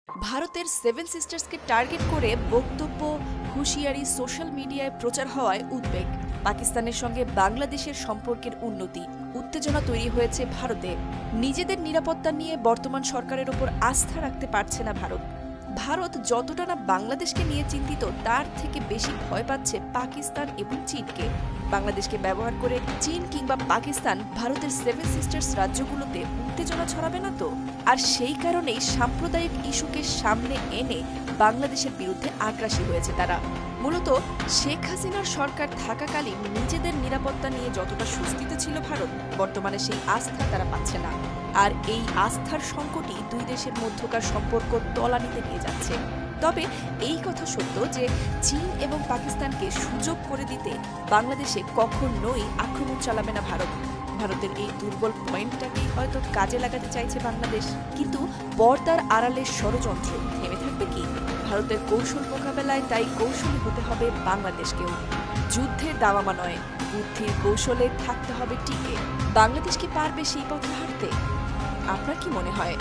ভারতের seven সিস্টার্সকে target করে বক্তব্য, হুঁশিয়ারি সোশ্যাল মিডিয়ায় প্রচার হওয়ায় উদ্বেগ। পাকিস্তানের সঙ্গে বাংলাদেশের সম্পর্কের উন্নতি, উত্তেজনা তৈরি হয়েছে ভারতে। নিজেদের নিরাপত্তা নিয়ে বর্তমান সরকারের ওপর আস্থা রাখতে পারছে না ভারত। ভারত যতটা না বাংলাদেশকে নিয়ে চিন্তিত, তার থেকে বেশি ভয় পাচ্ছে পাকিস্তান এবং চীনকে। বাংলাদেশকে ব্যবহার করে চীন কিংবা পাকিস্তান ভারতের সেভেন সিস্টার্স রাজ্যগুলোতে উত্তেজনা ছড়াবে না তো? আর সেই কারণেই সাম্প্রদায়িক ইস্যুকে সামনে এনে বাংলাদেশের বিরুদ্ধে আগ্রাসী হয়েছে তারা। মূলত শেখ হাসিনার সরকার থাকাকালীন নিজেদের নিরাপত্তা নিয়ে যতটা স্বস্তিতে ছিল ভারত, বর্তমানে সেই আস্থা তারা পাচ্ছে না। আর এই আস্থার সংকটই দুই দেশের মধ্যকার সম্পর্ক তলানিতে নিয়ে যাচ্ছে। তবে এই কথা সত্য যে চীন এবং পাকিস্তানকে সুযোগ করে দিতে বাংলাদেশে কখনোই আক্রমণ চালাবে না ভারত। ভারতের এই দুর্বল পয়েন্টটাকেই হয়তো কাজে লাগাতে চাইছে বাংলাদেশ। কিন্তু পর্দার আড়ালের ষড়যন্ত্র থেমে থাকবে কি? ভারতের কৌশল মোকাবেলায় তাই কৌশলী হতে হবে বাংলাদেশকেও। যুদ্ধের দামামা নয়, বুদ্ধির কৌশলে থাকতে হবে টিকে। বাংলাদেশ কি পারবে সেই পথে হাঁটতে? আপনার কি মনে হয়?